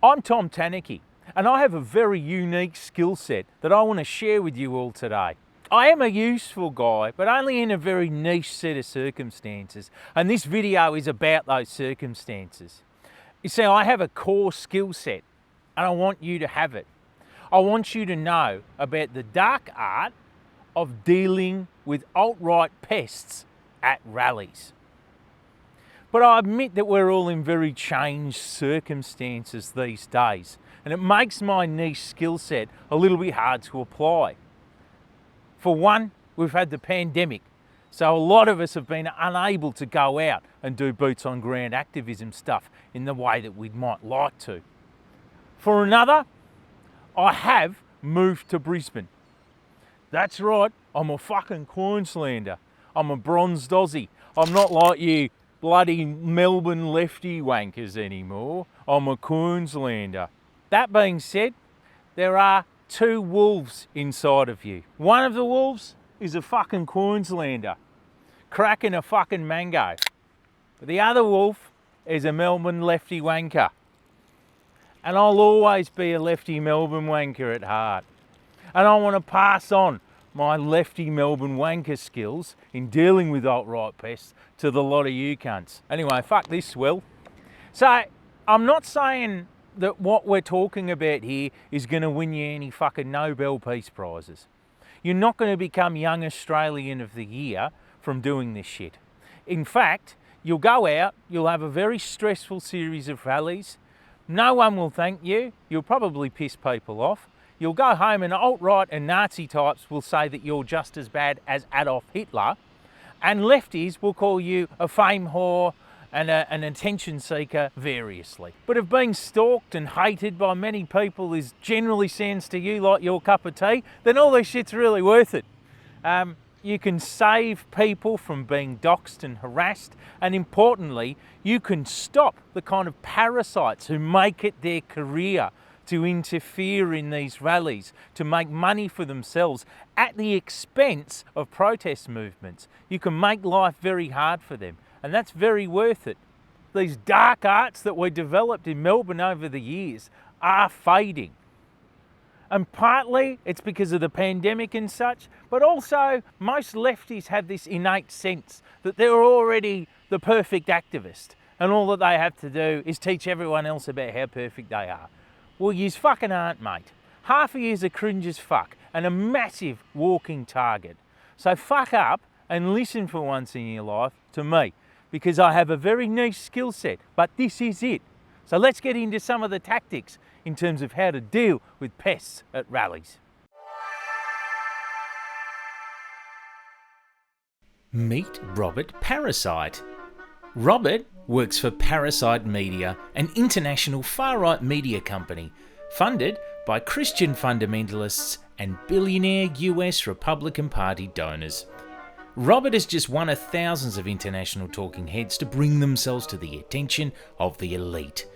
I'm Tom Tanuki, and I have a very unique skill set that I want to share with you all today. I am a useful guy, but only in a very niche set of circumstances, and this video is about those circumstances. You see, I have a core skill set, and I want you to have it. I want you to know about the dark art of dealing with alt-right pests at rallies. But I admit that we're all in very changed circumstances these days, and it makes my niche skill set a little bit hard to apply. For one, we've had the pandemic, so a lot of us have been unable to go out and do boots on ground activism stuff in the way that we might like to. For another, I have moved to Brisbane. That's right, I'm a fucking Queenslander. I'm a bronzed Aussie. I'm not like you bloody Melbourne lefty wankers anymore. I'm a Queenslander. That being said, there are two wolves inside of you. One of the wolves is a fucking Queenslander, cracking a fucking mango. But the other wolf is a Melbourne lefty wanker. And I'll always be a lefty Melbourne wanker at heart. And I want to pass on my lefty Melbourne wanker skills in dealing with alt-right pests to the lot of you cunts. Anyway, fuck this swill. So, I'm not saying that what we're talking about here is going to win you any fucking Nobel Peace Prizes. You're not going to become Young Australian of the Year from doing this shit. In fact, you'll go out, you'll have a very stressful series of rallies, no one will thank you, you'll probably piss people off, you'll go home and alt-right and Nazi types will say that you're just as bad as Adolf Hitler, and lefties will call you a fame whore and an attention seeker variously. But if being stalked and hated by many people is generally sounds to you like your cup of tea, then all this shit's really worth it. You can save people from being doxxed and harassed, and importantly, you can stop the kind of parasites who make it their career to interfere in these rallies, to make money for themselves at the expense of protest movements. You can make life very hard for them, and that's very worth it. These dark arts that we developed in Melbourne over the years are fading. And partly it's because of the pandemic and such, but also most lefties have this innate sense that they're already the perfect activist, and all that they have to do is teach everyone else about how perfect they are. Well, yous fucking aren't, mate. Half of yous are cringe as fuck and a massive walking target. So fuck up and listen for once in your life to me, because I have a very niche skill set, but this is it. So let's get into some of the tactics in terms of how to deal with pests at rallies. Meet Robert Parasite. Robert works for Parasite Media, an international far-right media company funded by Christian fundamentalists and billionaire US Republican Party donors. Robert is just one of thousands of international talking heads to bring themselves to the attention of the elite.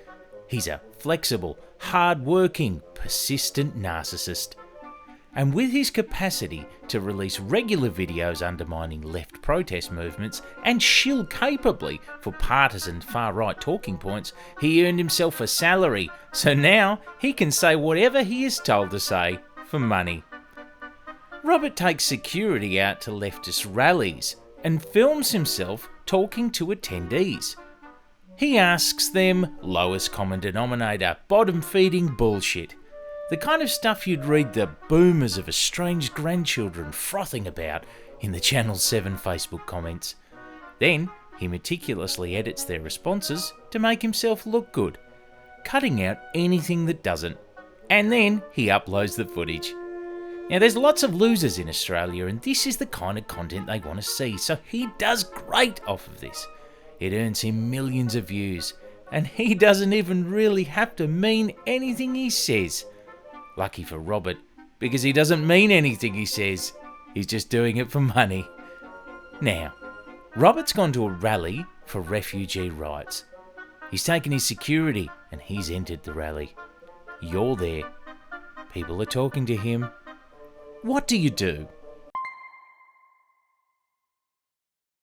He's a flexible, hard-working, persistent narcissist. And with his capacity to release regular videos undermining left protest movements and shill capably for partisan far-right talking points, he earned himself a salary, so now he can say whatever he is told to say for money. Robert takes security out to leftist rallies and films himself talking to attendees. He asks them lowest common denominator, bottom-feeding bullshit. The kind of stuff you'd read the boomers of estranged grandchildren frothing about in the Channel 7 Facebook comments. Then he meticulously edits their responses to make himself look good, cutting out anything that doesn't. And then he uploads the footage. Now there's lots of losers in Australia, and this is the kind of content they want to see, so he does great off of this. It earns him millions of views, and he doesn't even really have to mean anything he says. Lucky for Robert, because he doesn't mean anything he says. He's just doing it for money. Now, Robert's gone to a rally for refugee rights. He's taken his security and he's entered the rally. You're there. People are talking to him. What do you do?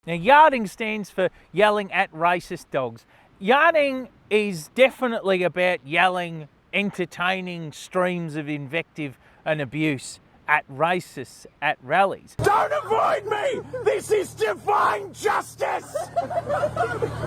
Now, yarding stands for yelling at racist dogs. Yarding is definitely about yelling entertaining streams of invective and abuse at racists at rallies. Don't avoid me! This is divine justice!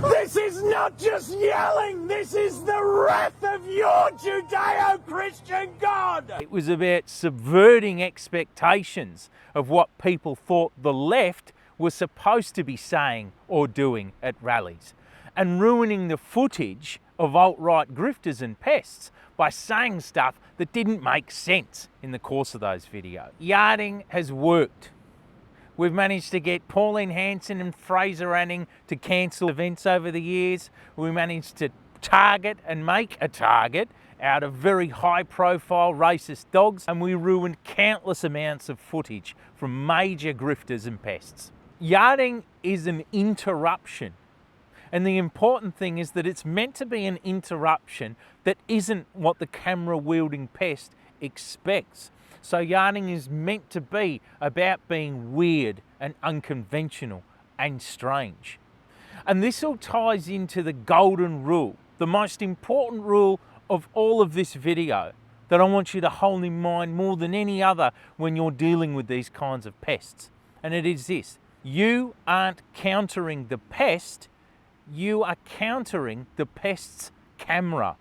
This is not just yelling, this is the wrath of your Judeo-Christian God! It was about subverting expectations of what people thought the left was supposed to be saying or doing at rallies, and ruining the footage of alt-right grifters and pests by saying stuff that didn't make sense in the course of those videos. Yarding has worked. We've managed to get Pauline Hanson and Fraser Anning to cancel events over the years. We managed to target and make a target out of very high-profile racist dogs, and we ruined countless amounts of footage from major grifters and pests. Yarding is an interruption. And the important thing is that it's meant to be an interruption that isn't what the camera-wielding pest expects. So yarding is meant to be about being weird and unconventional and strange. And this all ties into the golden rule, the most important rule of all of this video that I want you to hold in mind more than any other when you're dealing with these kinds of pests. And it is this: you aren't countering the pest, you are countering the pest's camera.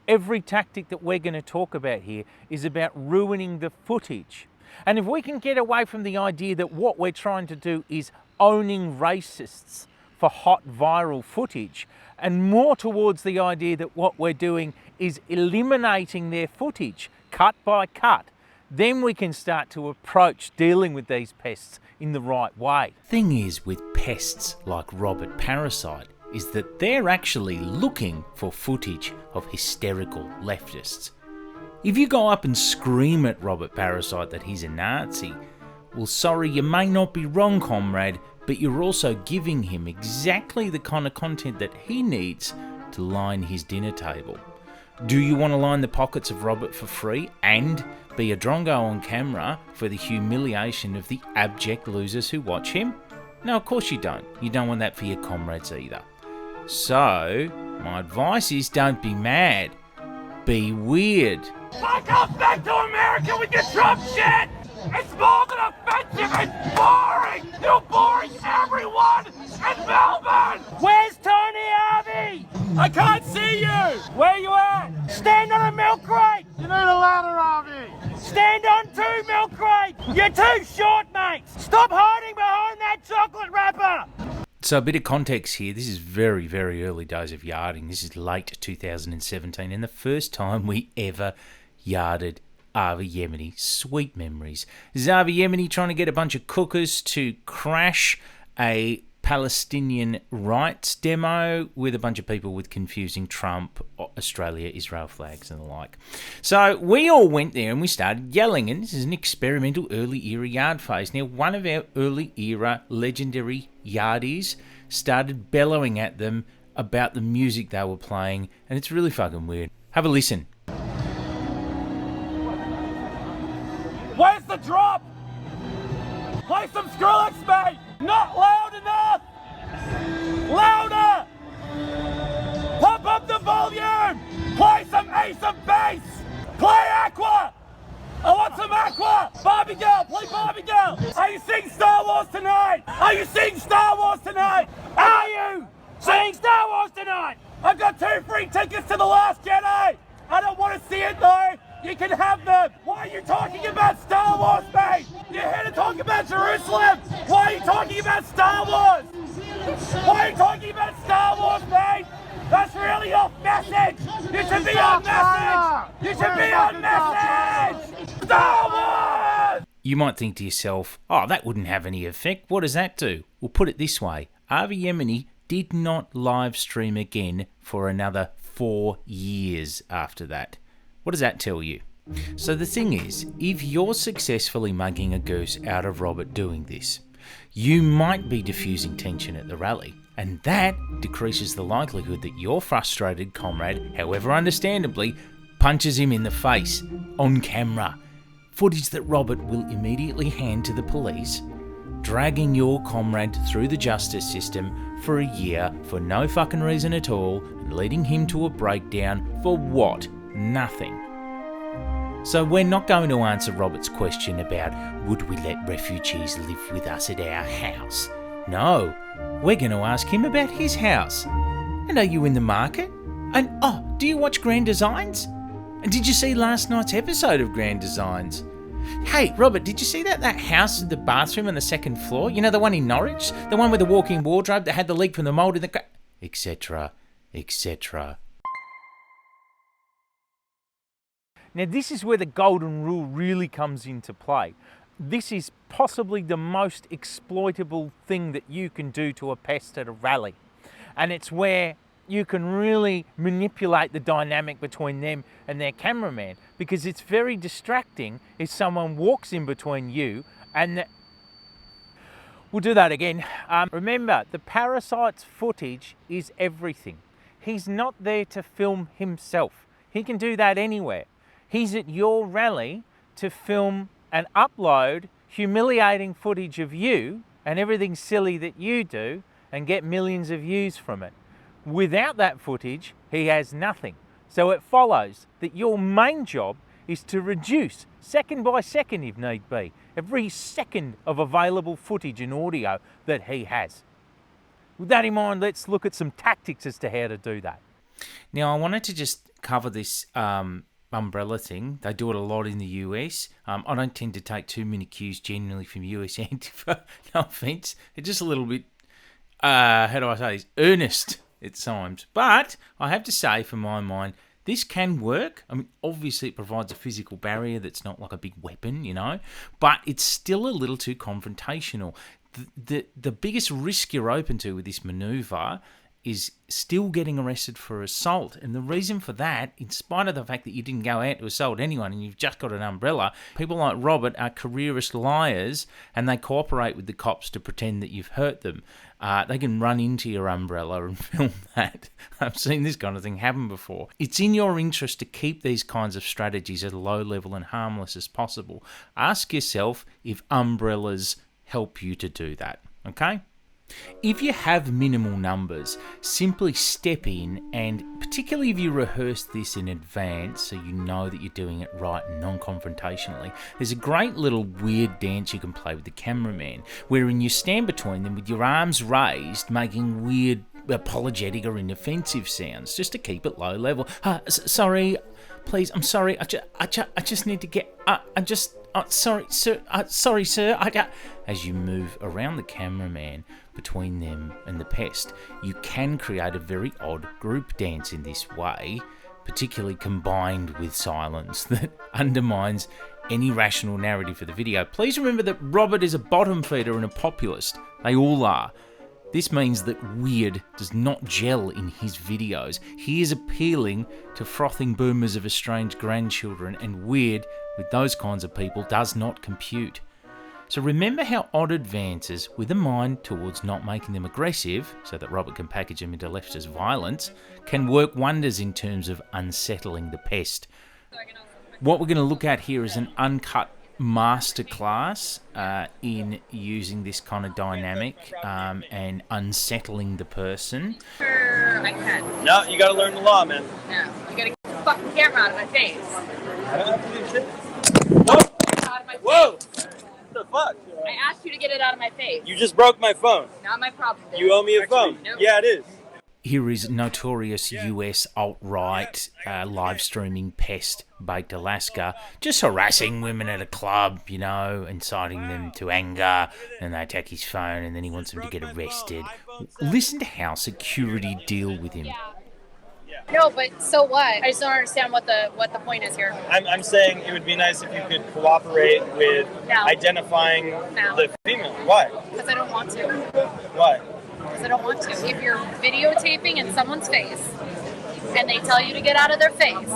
Every tactic that we're going to talk about here is about ruining the footage. And if we can get away from the idea that what we're trying to do is owning racists for hot viral footage, and more towards the idea that what we're doing is eliminating their footage cut by cut, then we can start to approach dealing with these pests in the right way. Thing is with pests like Robert Parasite is that they're actually looking for footage of hysterical leftists. If you go up and scream at Robert Parasite that he's a Nazi, well, sorry, you may not be wrong, comrade, but you're also giving him exactly the kind of content that he needs to line his dinner table. Do you want to line the pockets of Robert for free and be a drongo on camera for the humiliation of the abject losers who watch him? No, of course you don't. You don't want that for your comrades either. So, my advice is don't be mad. Be weird. Fuck off back to America with your Trump shit! It's more than offensive, it's boring! You're boring everyone in Melbourne! Where's Tony Harvey? I can't see you! Where you at? Stand on a milk crate! You need a ladder, Harvey! Stand on two milk crates! You're too short, mate! Stop hiding behind that chocolate wrapper! So a bit of context here, this is very, very early days of yarding. This is late 2017 and the first time we ever yarded Avi Yemeni. Sweet memories. This is Avi Yemeni trying to get a bunch of cookers to crash a Palestinian rights demo with a bunch of people with confusing Trump, Australia, Israel flags and the like. So we all went there and we started yelling, and this is an experimental early era yard phase. Now, one of our early era legendary yardies started bellowing at them about the music they were playing, and it's really fucking weird. Have a listen. Where's the drop? Play some Skrillex, mate! Not loud enough! Louder! Pump up the volume! Play some Ace of Base! Play Aqua! I want some Aqua! Barbie Girl, play Barbie Girl! Are you seeing Star Wars tonight? Are you seeing Star Wars tonight? Are you seeing Star Wars tonight? I've got 2 free tickets to The Last Jedi! I don't want to see it though! You can have them! Why are you talking about Star Wars, mate? You're here to talk about Jerusalem! Why are you talking about Star Wars? Why are you talking about Star Wars, mate? That's really off message! You should be on message! You should be on message! Star Wars! You might think to yourself, oh, that wouldn't have any effect. What does that do? Well, put it this way. Avi Yemeni did not live stream again for another 4 years after that. What does that tell you? So the thing is, if you're successfully mugging a goose out of Robert doing this, you might be diffusing tension at the rally, and that decreases the likelihood that your frustrated comrade, however understandably, punches him in the face on camera. Footage that Robert will immediately hand to the police, dragging your comrade through the justice system for a year for no fucking reason at all, and leading him to a breakdown for what? nothing. So we're not going to answer Robert's question about would we let refugees live with us at our house. No, we're going to ask him about his house. And are you in the market? And do you watch Grand Designs? And did you see last night's episode of Grand Designs? Hey, Robert, did you see that house with the bathroom on the second floor? You know, the one in Norwich? The one with the walk-in wardrobe that had the leak from the mould in the... etc., etc. Now, this is where the golden rule really comes into play. This is possibly the most exploitable thing that you can do to a pest at a rally. And it's where you can really manipulate the dynamic between them and their cameraman, because it's very distracting if someone walks in between you and... We'll do that again. Remember, the parasite's footage is everything. He's not there to film himself. He can do that anywhere. He's at your rally to film and upload humiliating footage of you and everything silly that you do and get millions of views from it. Without that footage, he has nothing. So it follows that your main job is to reduce, second by second if need be, every second of available footage and audio that he has. With that in mind, let's look at some tactics as to how to do that. Now, I wanted to just cover this umbrella thing. They do it a lot in the US. I don't tend to take too many cues genuinely from US Antifa. No offence. It's just a little bit, how do I say this, earnest at times. But I have to say, for my mind, this can work. I mean, obviously it provides a physical barrier that's not like a big weapon, you know, but it's still a little too confrontational. The biggest risk you're open to with this manoeuvre is still getting arrested for assault. And the reason for that, in spite of the fact that you didn't go out to assault anyone and you've just got an umbrella, people like Robert are careerist liars and they cooperate with the cops to pretend that you've hurt them. They can run into your umbrella and film that. I've seen this kind of thing happen before. It's in your interest to keep these kinds of strategies as low level and harmless as possible. Ask yourself if umbrellas help you to do that, okay? If you have minimal numbers, simply step in, and particularly if you rehearse this in advance so you know that you're doing it right and non-confrontationally, there's a great little weird dance you can play with the cameraman, wherein you stand between them with your arms raised, making weird apologetic or inoffensive sounds, just to keep it low level. Sorry, please, I'm sorry, I just need to get, sorry, sir, As you move around the cameraman between them and the pest, you can create a very odd group dance in this way, particularly combined with silence that undermines any rational narrative for the video. Please remember that Robert is a bottom feeder and a populist. They all are. This means that weird does not gel in his videos. He is appealing to frothing boomers of estranged grandchildren, and weird with those kinds of people does not compute. So remember how odd advances, with a mind towards not making them aggressive, so that Robert can package them into leftist violence, can work wonders in terms of unsettling the pest. What we're going to look at here is an uncut masterclass in using this kind of dynamic and unsettling the person. Sure, I can. No, you gotta learn the law, man. No, you gotta get the fucking camera out of my face. I don't have to do shit. Whoa! Out of my face. Whoa! What the fuck? I asked you to get it out of my face. You just broke my phone. Not my problem. Dude. You owe me a phone. Nope. Yeah, it is. Here is notorious US alt-right live streaming pest Baked Alaska, just harassing women at a club, you know, inciting them to anger, and they attack his phone, and then he wants them to get arrested. Listen to how security deal with him. No, but so what? I just don't understand what the point is here. I'm saying it would be nice if you could cooperate with identifying the female. Why? Because I don't want to. Why? Because I don't want to. If you're videotaping in someone's face and they tell you to get out of their face,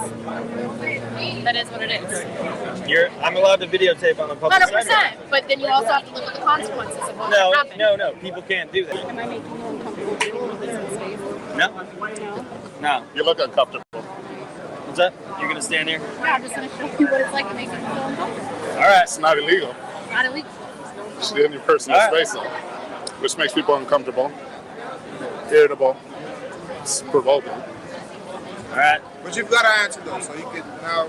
that is what it is. I'm allowed to videotape on the public 100%. sidewalk. But then you also have to live with the consequences of what happened. No. People can't do that. Am I making you uncomfortable in this space? No. No. You look uncomfortable. What's up? You're gonna stand here? Yeah, I'm just going to show you what it's like to make people feel uncomfortable. All right. It's not illegal. It's not illegal. It's in your personal space, though, which makes people uncomfortable, irritable, it's provoking. All right. But you've got to answer though, so you can now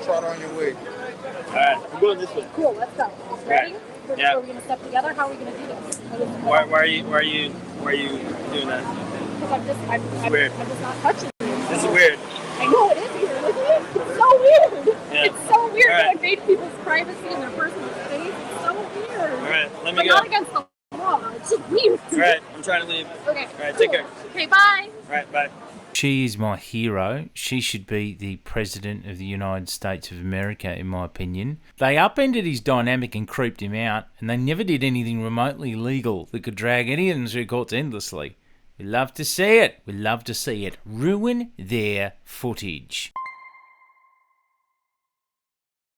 trot on your way. All right. I'm going this way. Cool, let's go. Ready? Yeah. Are we gonna step together? How are we gonna do this? Why are you doing that? Because I'm weird. just not touching you. This is weird. I know it is weird, isn't it? It's so weird. Yeah. It's so weird All to right. invade people's privacy and their personal space. It's so weird. All right. Let me But go. not against the law. It's just weird. All right. I'm trying to leave. Okay. All right. Take cool. care. Okay, bye. All right. Bye. She is my hero. She should be the President of the United States of America, in my opinion. They upended his dynamic and creeped him out, and they never did anything remotely legal that could drag any of them through courts endlessly. We love to see it. We love to see it. Ruin their footage.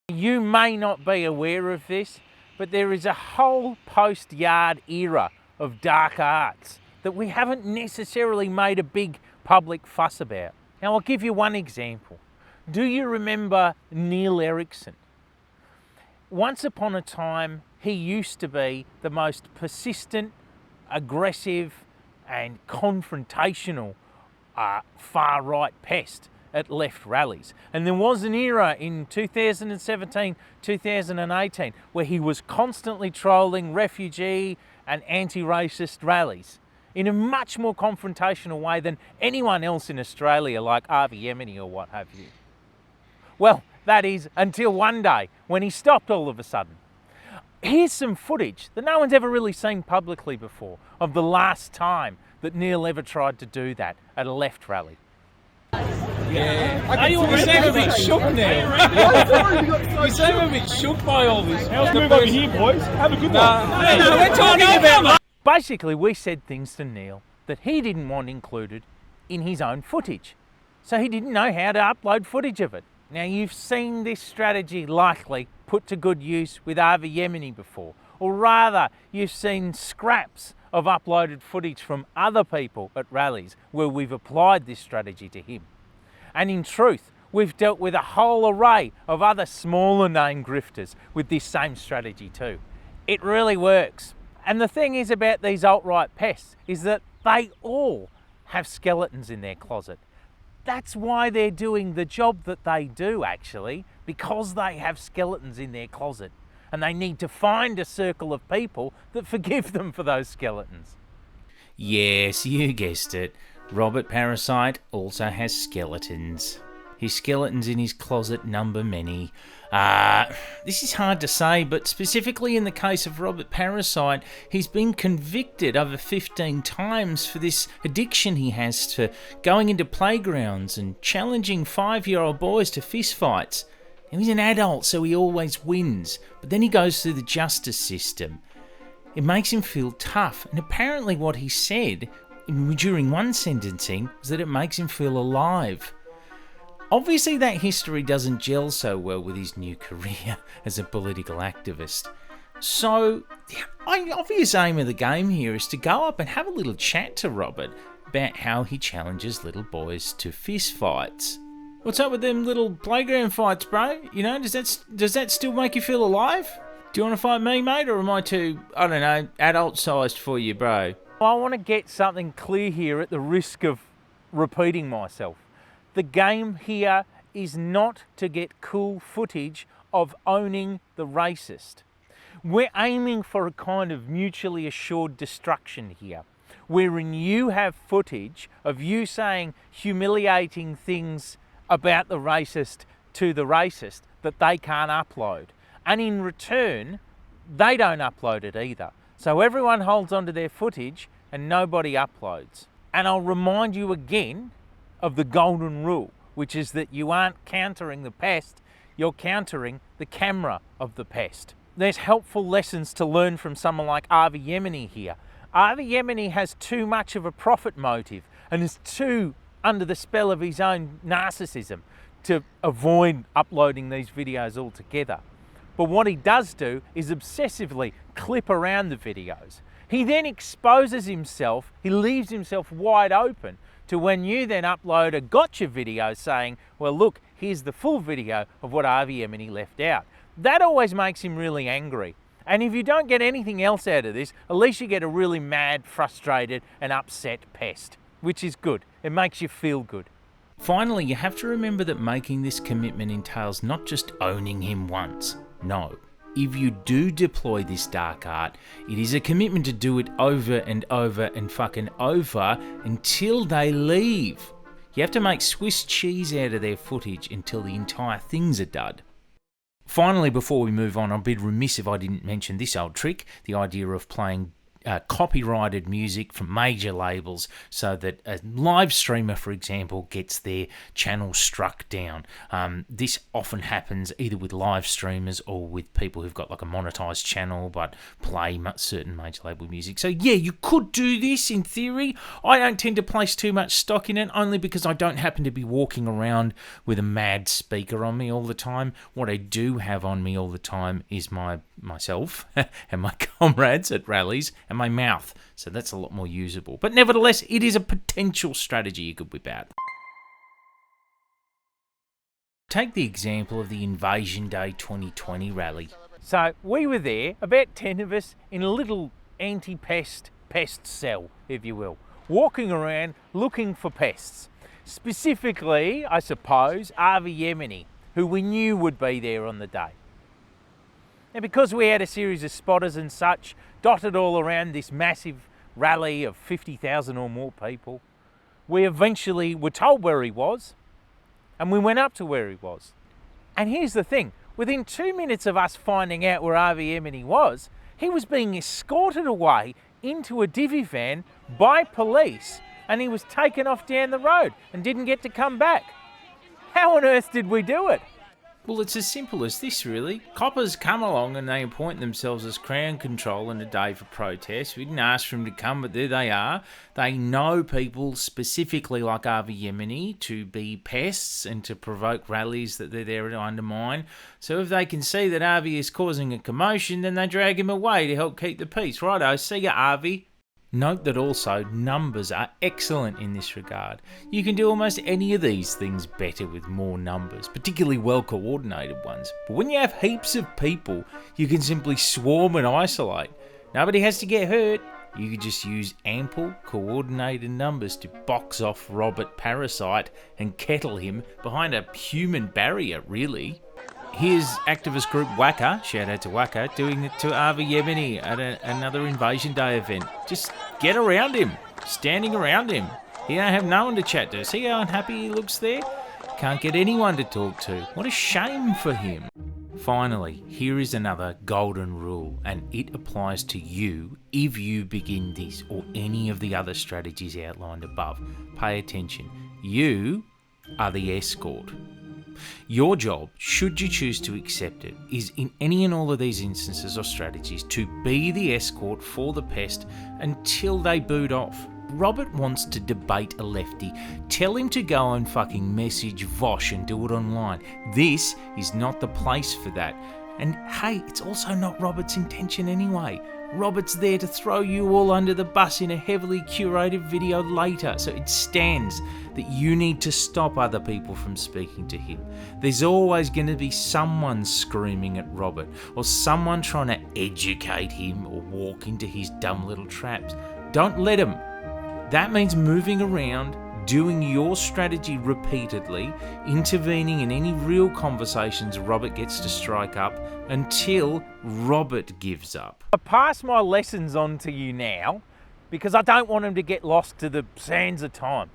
You may not be aware of this, but there is a whole post-Yard era of dark arts that we haven't necessarily made a big public fuss about. Now, I'll give you one example. Do you remember Neil Erikson? Once upon a time, he used to be the most persistent, aggressive and confrontational far-right pest at left rallies. And there was an era in 2017, 2018 where he was constantly trolling refugee and anti-racist rallies in a much more confrontational way than anyone else in Australia, like Avi Yemeni or what have you. Well, that is until one day when he stopped all of a sudden. Here's some footage that no one's ever really seen publicly before of the last time that Neil ever tried to do that at a left rally. Are you a bit shook now? You seem a bit shook by all this. Let's move over here, boys. Have a good one. No, we're talking about... Basically, we said things to Neil that he didn't want included in his own footage. So he didn't know how to upload footage of it. Now, you've seen this strategy likely put to good use with Avi Yemeni before, or rather, you've seen scraps of uploaded footage from other people at rallies where we've applied this strategy to him. And in truth, we've dealt with a whole array of other smaller name grifters with this same strategy too. It really works. And the thing is about these alt-right pests is that they all have skeletons in their closet. That's why they're doing the job that they do, actually, because they have skeletons in their closet. And they need to find a circle of people that forgive them for those skeletons. Yes, you guessed it. Robert Parasite also has skeletons. His skeletons in his closet number many. This is hard to say, but specifically in the case of Robert Parasite, he's been convicted over 15 times for this addiction he has to going into playgrounds and challenging 5-year-old boys to fistfights. Now, he's an adult, so he always wins, but then he goes through the justice system. It makes him feel tough, and apparently what he said during one sentencing was that it makes him feel alive. Obviously that history doesn't gel so well with his new career as a political activist. So the obvious aim of the game here is to go up and have a little chat to Robert about how he challenges little boys to fist fights. What's up with them little playground fights, bro? You know, does that still make you feel alive? Do you want to fight me, mate, or am I too, I don't know, adult-sized for you, bro? I want to get something clear here at the risk of repeating myself. The game here is not to get cool footage of owning the racist. We're aiming for a kind of mutually assured destruction here, wherein you have footage of you saying humiliating things about the racist to the racist that they can't upload. And in return, they don't upload it either. So everyone holds onto their footage and nobody uploads. And I'll remind you again of the golden rule, which is that you aren't countering the pest, you're countering the camera of the pest. There's helpful lessons to learn from someone like Avi Yemeni here. Avi Yemeni has too much of a profit motive and is too under the spell of his own narcissism to avoid uploading these videos altogether. But what he does do is obsessively clip around the videos. He then exposes himself, he leaves himself wide open to when you then upload a gotcha video saying, well look, here's the full video of what Avi Yemeni left out. That always makes him really angry. And if you don't get anything else out of this, at least you get a really mad, frustrated and upset pest, which is good. It makes you feel good. Finally, you have to remember that making this commitment entails not just owning him once. No. If you do deploy this dark art, it is a commitment to do it over and over and fucking over until they leave. You have to make Swiss cheese out of their footage until the entire thing's a dud. Finally, before we move on, I'd be remiss if I didn't mention this old trick, the idea of playing copyrighted music from major labels so that a live streamer, for example, gets their channel struck down. This often happens either with live streamers or with people who've got like a monetized channel but play certain major label music. So yeah, you could do this in theory. I don't tend to place too much stock in it, only because I don't happen to be walking around with a mad speaker on me all the time. What I do have on me all the time is myself and my comrades at rallies and my mouth, so that's a lot more usable. But nevertheless, it is a potential strategy you could whip out. Take the example of the Invasion Day 2020 rally. So we were there, about 10 of us, in a little anti-pest cell, if you will, walking around looking for pests. Specifically, I suppose, Avi Yemeni, who we knew would be there on the day. And because we had a series of spotters and such dotted all around this massive rally of 50,000 or more people, we eventually were told where he was, and we went up to where he was. And here's the thing, within 2 minutes of us finding out where Avi Yemeni was, he was being escorted away into a divvy van by police, and he was taken off down the road and didn't get to come back. How on earth did we do it? Well, it's as simple as this, really. Coppers come along and they appoint themselves as Crown Control on a day for protest. We didn't ask for them to come, but there they are. They know people specifically like Avi Yemeni to be pests and to provoke rallies that they're there to undermine. So if they can see that Avi is causing a commotion, then they drag him away to help keep the peace. Righto, see ya, Avi. Note that also numbers are excellent in this regard. You can do almost any of these things better with more numbers, particularly well coordinated ones. But when you have heaps of people, you can simply swarm and isolate. Nobody has to get hurt. You could just use ample coordinated numbers to box off Robert Parasite and kettle him behind a human barrier, really. Here's activist group Waka, shout out to Waka, doing it to Avi Yemeni at another Invasion Day event. Just get around him, standing around him. He don't have no one to chat to. See how unhappy he looks there? Can't get anyone to talk to. What a shame for him. Finally, here is another golden rule, and it applies to you if you begin this or any of the other strategies outlined above. Pay attention. You are the escort. Your job, should you choose to accept it, is in any and all of these instances or strategies to be the escort for the pest until they boot off. Robert wants to debate a lefty. Tell him to go and fucking message Vosh and do it online. This is not the place for that. And hey, it's also not Robert's intention anyway. Robert's there to throw you all under the bus in a heavily curated video later, so it stands that you need to stop other people from speaking to him. There's always going to be someone screaming at Robert, or someone trying to educate him or walk into his dumb little traps. Don't let him. That means moving around, doing your strategy repeatedly, intervening in any real conversations Robert gets to strike up until Robert gives up. I pass my lessons on to you now because I don't want them to get lost to the sands of time.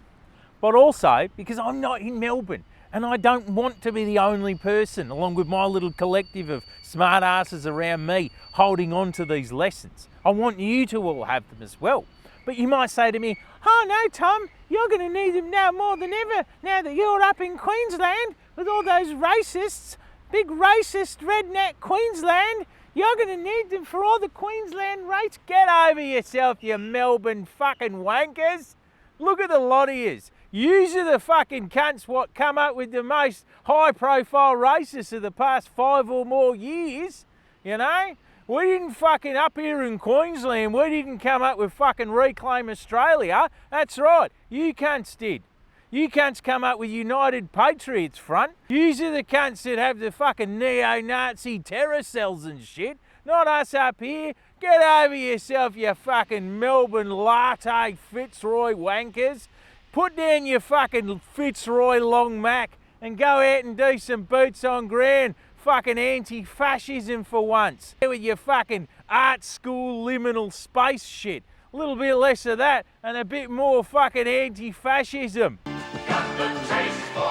But also because I'm not in Melbourne and I don't want to be the only person, along with my little collective of smart asses around me, holding on to these lessons. I want you to all have them as well. But you might say to me, oh no Tom, you're going to need them now more than ever, now that you're up in Queensland with all those racists, big racist redneck Queensland. You're going to need them for all the Queensland rates. Get over yourself, you Melbourne fucking wankers. Look at the lot of yous. Yous are the fucking cunts what come up with the most high profile racists of the past 5 or more years, you know? We didn't fucking, up here in Queensland, we didn't come up with fucking Reclaim Australia. That's right, you cunts did. You cunts come up with United Patriots Front. Yous are the cunts that have the fucking neo-Nazi terror cells and shit. Not us up here. Get over yourself, you fucking Melbourne latte Fitzroy wankers. Put down your fucking Fitzroy Long Mac and go out and do some boots on ground fucking anti-fascism for once. With your fucking art school liminal space shit. A little bit less of that and a bit more fucking anti-fascism. Got the taste for